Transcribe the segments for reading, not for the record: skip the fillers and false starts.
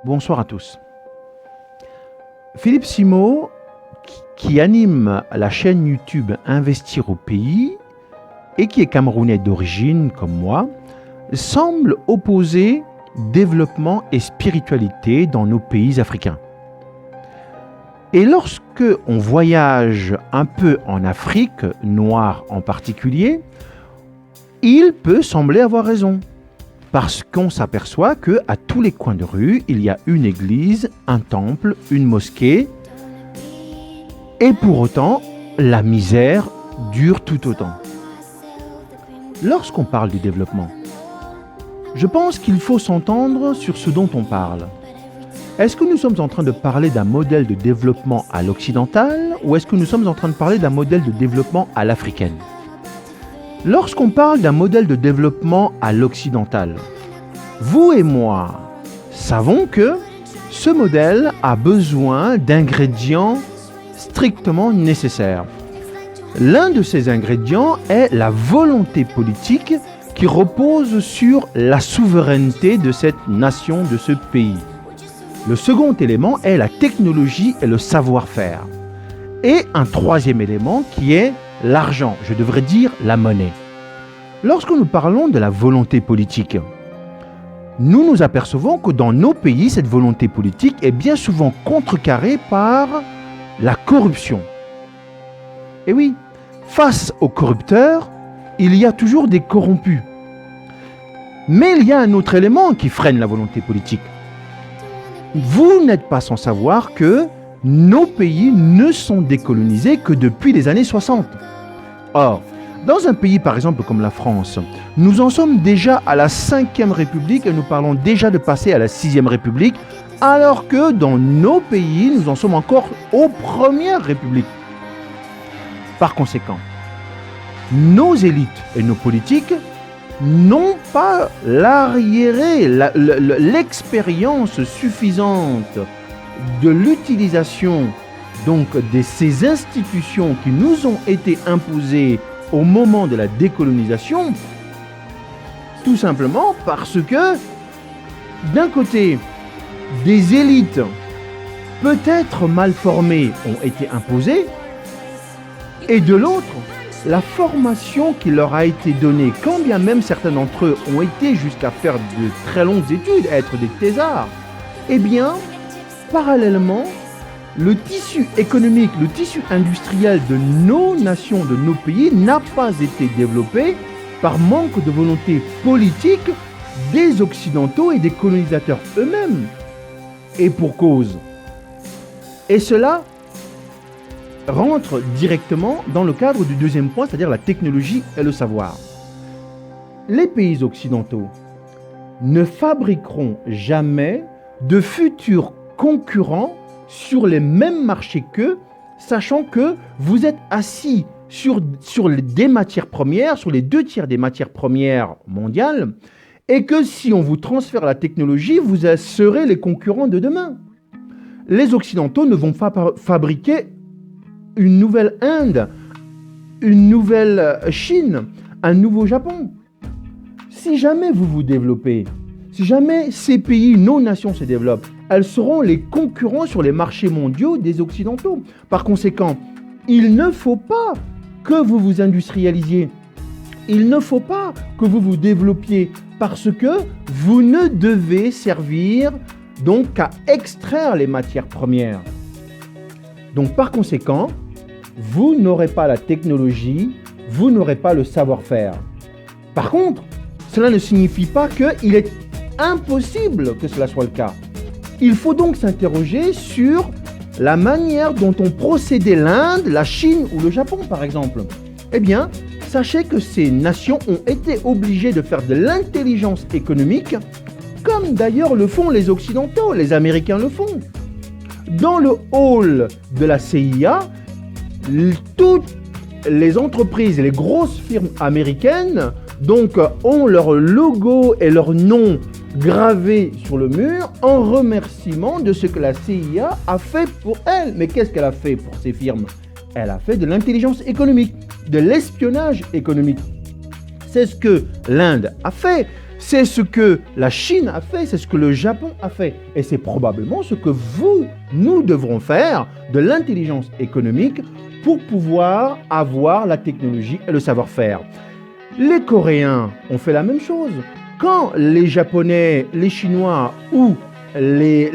Bonsoir à tous. Philippe Simo, qui anime la chaîne YouTube Investir au pays et qui est camerounais d'origine comme moi, semble opposer développement et spiritualité dans nos pays africains. Et lorsque on voyage un peu en Afrique, noire en particulier, il peut sembler avoir raison. Parce qu'on s'aperçoit qu'à tous les coins de rue, il y a une église, un temple, une mosquée. Et pour autant, la misère dure tout autant. Lorsqu'on parle du développement, je pense qu'il faut s'entendre sur ce dont on parle. Est-ce que nous sommes en train de parler d'un modèle de développement à l'occidental ou est-ce que nous sommes en train de parler d'un modèle de développement à l'africaine ? Lorsqu'on parle d'un modèle de développement à l'occidental, vous et moi savons que ce modèle a besoin d'ingrédients strictement nécessaires. L'un de ces ingrédients est la volonté politique qui repose sur la souveraineté de cette nation, de ce pays. Le second élément est la technologie et le savoir-faire. Et un troisième élément qui est l'argent, je devrais dire la monnaie. Lorsque nous parlons de la volonté politique, nous nous apercevons que dans nos pays, cette volonté politique est bien souvent contrecarrée par la corruption. Et oui, face aux corrupteurs, il y a toujours des corrompus. Mais il y a un autre élément qui freine la volonté politique. Vous n'êtes pas sans savoir que nos pays ne sont décolonisés que depuis les années 60. Or, dans un pays par exemple comme la France, nous en sommes déjà à la 5e République et nous parlons déjà de passer à la 6e République, alors que dans nos pays, nous en sommes encore aux premières républiques. Par conséquent, nos élites et nos politiques n'ont pas l'arriéré, l'expérience suffisante de l'utilisation donc de ces institutions qui nous ont été imposées au moment de la décolonisation, tout simplement parce que d'un côté, des élites peut-être mal formées ont été imposées et de l'autre, la formation qui leur a été donnée, quand bien même certains d'entre eux ont été jusqu'à faire de très longues études, être des thésards, eh bien, parallèlement, le tissu économique, le tissu industriel de nos nations, de nos pays, n'a pas été développé par manque de volonté politique des Occidentaux et des colonisateurs eux-mêmes. Et pour cause. Et cela rentre directement dans le cadre du deuxième point, c'est-à-dire la technologie et le savoir. Les pays occidentaux ne fabriqueront jamais de futurs concurrents sur les mêmes marchés qu'eux, sachant que vous êtes assis sur des matières premières, sur les 2 tiers des matières premières mondiales, et que si on vous transfère la technologie, vous serez les concurrents de demain. Les Occidentaux ne vont pas fabriquer une nouvelle Inde, une nouvelle Chine, un nouveau Japon. Si jamais vous vous développez, si jamais ces pays, nos nations se développent, elles seront les concurrents sur les marchés mondiaux des Occidentaux. Par conséquent, il ne faut pas que vous vous industrialisiez. Il ne faut pas que vous vous développiez parce que vous ne devez servir donc qu'à extraire les matières premières. Donc par conséquent, vous n'aurez pas la technologie, vous n'aurez pas le savoir-faire. Par contre, cela ne signifie pas qu'il est impossible que cela soit le cas. Il faut donc s'interroger sur la manière dont ont procédé l'Inde, la Chine ou le Japon par exemple. Eh bien, sachez que ces nations ont été obligées de faire de l'intelligence économique, comme d'ailleurs le font les Occidentaux, les Américains le font. Dans le hall de la CIA, toutes les entreprises, les grosses firmes américaines, donc, ont leur logo et leur nom gravés sur le mur en remerciement de ce que la CIA a fait pour elles. Mais qu'est-ce qu'elle a fait pour ces firmes ? Elle a fait de l'intelligence économique, de l'espionnage économique. C'est ce que l'Inde a fait, C'est ce que la Chine a fait, c'est ce que le Japon a fait. Et c'est probablement ce que nous devrons faire de l'intelligence économique pour pouvoir avoir la technologie et le savoir-faire. Les Coréens ont fait la même chose. Quand les Japonais, les Chinois ou l'Inde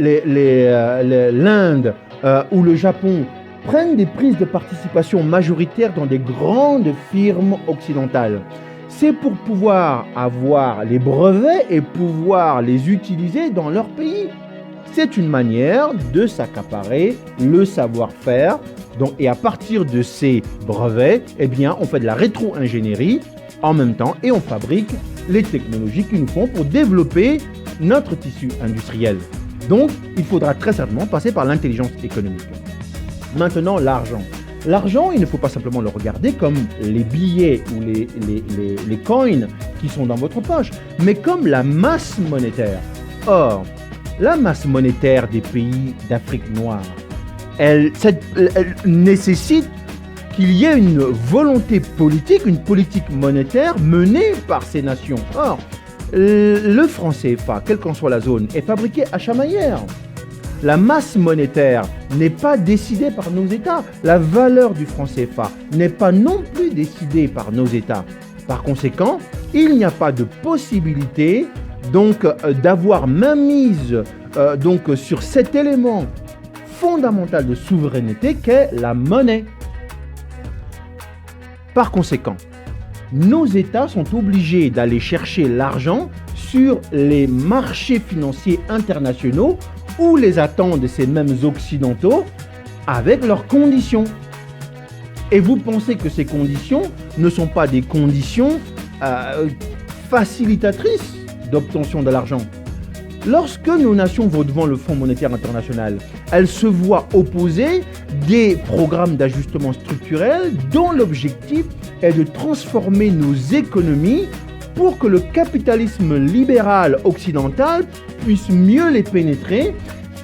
ou le Japon prennent des prises de participation majoritaires dans des grandes firmes occidentales, c'est pour pouvoir avoir les brevets et pouvoir les utiliser dans leur pays. C'est une manière de s'accaparer le savoir-faire. Et à partir de ces brevets, eh bien, on fait de la rétro-ingénierie en même temps et on fabrique les technologies qu'il nous faut pour développer notre tissu industriel. Donc, il faudra très certainement passer par l'intelligence économique. Maintenant, l'argent. L'argent, il ne faut pas simplement le regarder comme les billets ou les coins qui sont dans votre poche, mais comme la masse monétaire. Or, la masse monétaire des pays d'Afrique noire, elle nécessite qu'il y ait une volonté politique, une politique monétaire menée par ces nations. Or, le franc CFA, quelle qu'en soit la zone, est fabriqué à Chamaillère. La masse monétaire n'est pas décidée par nos États. La valeur du franc CFA n'est pas non plus décidée par nos États. Par conséquent, il n'y a pas de possibilité d'avoir mainmise sur cet élément fondamental de souveraineté qu'est la monnaie. Par conséquent, nos États sont obligés d'aller chercher l'argent sur les marchés financiers internationaux où les attendent ces mêmes Occidentaux avec leurs conditions. Et vous pensez que ces conditions ne sont pas des conditions facilitatrices d'obtention de l'argent? Lorsque nos nations vont devant le Fonds monétaire international, elles se voient opposer des programmes d'ajustement structurel dont l'objectif est de transformer nos économies pour que le capitalisme libéral occidental puisse mieux les pénétrer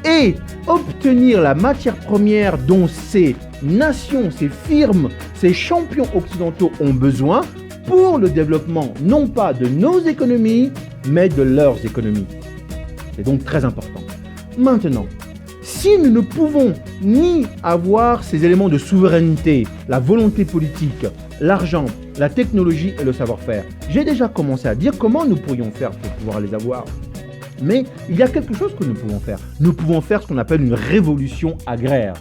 et obtenir la matière première dont ces nations, ces firmes, ces champions occidentaux ont besoin pour le développement non pas de nos économies, mais de leurs économies. C'est donc très important. Maintenant, si nous ne pouvons ni avoir ces éléments de souveraineté, la volonté politique, l'argent, la technologie et le savoir-faire, j'ai déjà commencé à dire comment nous pourrions faire pour pouvoir les avoir. Mais il y a quelque chose que nous pouvons faire. Nous pouvons faire ce qu'on appelle une révolution agraire.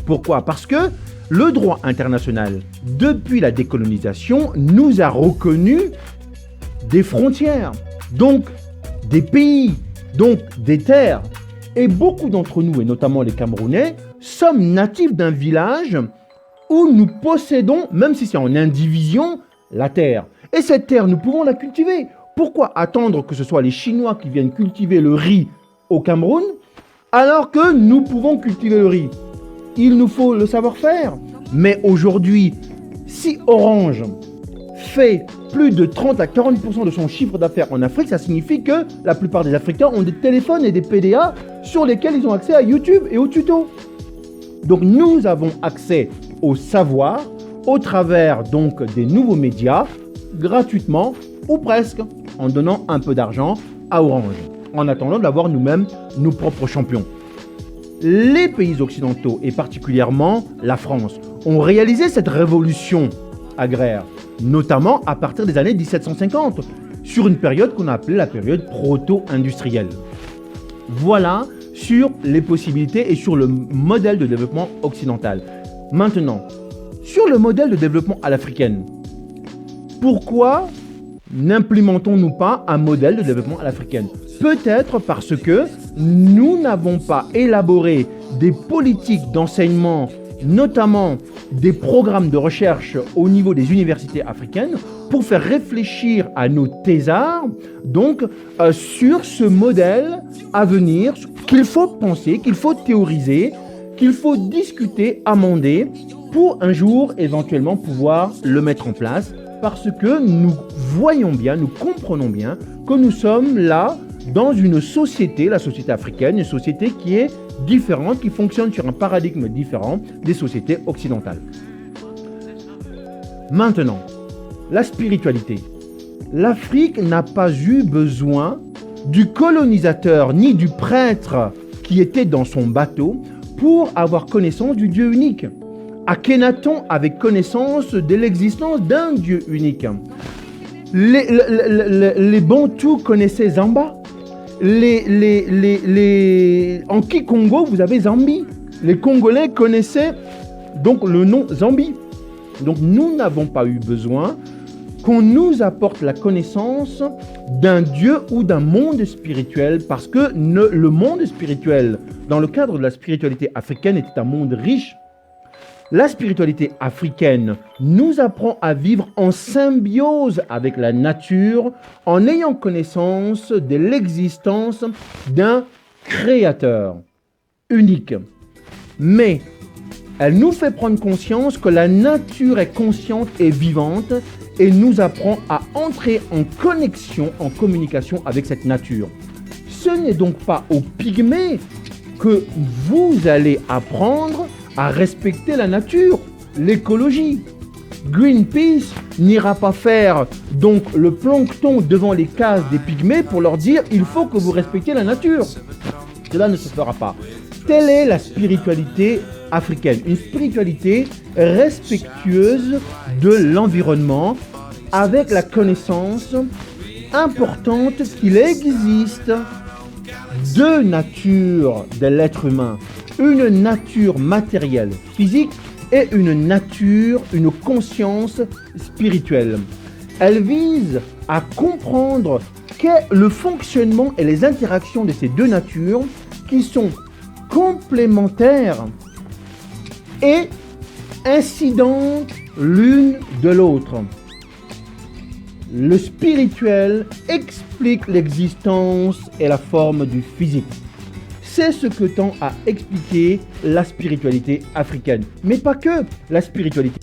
Pourquoi? Parce que le droit international, depuis la décolonisation, nous a reconnu des frontières, donc des pays, donc des terres. Et beaucoup d'entre nous, et notamment les Camerounais, sommes natifs d'un village où nous possédons, même si c'est en indivision, la terre. Et cette terre, nous pouvons la cultiver. Pourquoi attendre que ce soit les Chinois qui viennent cultiver le riz au Cameroun, alors que nous pouvons cultiver le riz? Il nous faut le savoir-faire. Mais aujourd'hui, si Orange fait plus de 30 à 40% de son chiffre d'affaires en Afrique, ça signifie que la plupart des Africains ont des téléphones et des PDA sur lesquels ils ont accès à YouTube et aux tutos. Donc nous avons accès au savoir au travers donc des nouveaux médias, gratuitement ou presque, en donnant un peu d'argent à Orange, en attendant d'avoir nous-mêmes nos propres champions. Les pays occidentaux, et particulièrement la France, ont réalisé cette révolution agraire, notamment à partir des années 1750, sur une période qu'on a appelée la période proto-industrielle. Voilà sur les possibilités et sur le modèle de développement occidental. Maintenant, sur le modèle de développement à l'africaine, pourquoi n'implémentons-nous pas un modèle de développement à l'africaine? Peut-être parce que nous n'avons pas élaboré des politiques d'enseignement, notamment des programmes de recherche au niveau des universités africaines, pour faire réfléchir à nos thésards sur ce modèle à venir qu'il faut penser, qu'il faut théoriser, qu'il faut discuter, amender pour un jour éventuellement pouvoir le mettre en place, parce que nous voyons bien, nous comprenons bien que nous sommes là dans une société, la société africaine, une société qui est différente, qui fonctionne sur un paradigme différent des sociétés occidentales. Maintenant, la spiritualité. L'Afrique n'a pas eu besoin du colonisateur ni du prêtre qui était dans son bateau pour avoir connaissance du Dieu unique. Akhenaton avait connaissance de l'existence d'un Dieu unique. Les Bantous connaissaient Zamba. En Kikongo, vous avez Zambie. Les Congolais connaissaient donc le nom Zambie. Donc nous n'avons pas eu besoin qu'on nous apporte la connaissance d'un Dieu ou d'un monde spirituel, parce que le monde spirituel, dans le cadre de la spiritualité africaine, était un monde riche. La spiritualité africaine nous apprend à vivre en symbiose avec la nature, en ayant connaissance de l'existence d'un créateur unique. Mais elle nous fait prendre conscience que la nature est consciente et vivante et nous apprend à entrer en connexion, en communication avec cette nature. Ce n'est donc pas aux pygmées que vous allez apprendre à respecter la nature, l'écologie. Greenpeace n'ira pas faire donc le plancton devant les cases des pygmées pour leur dire « il faut que vous respectiez la nature ». Cela ne se fera pas. Telle est la spiritualité africaine, une spiritualité respectueuse de l'environnement, avec la connaissance importante qu'il existe deux natures de l'être humain. Une nature matérielle, physique, et une nature, une conscience spirituelle. Elle vise à comprendre qu'est le fonctionnement et les interactions de ces deux natures qui sont complémentaires et incidentes l'une de l'autre. Le spirituel explique l'existence et la forme du physique. C'est ce que tend à expliquer la spiritualité africaine. Mais pas que la spiritualité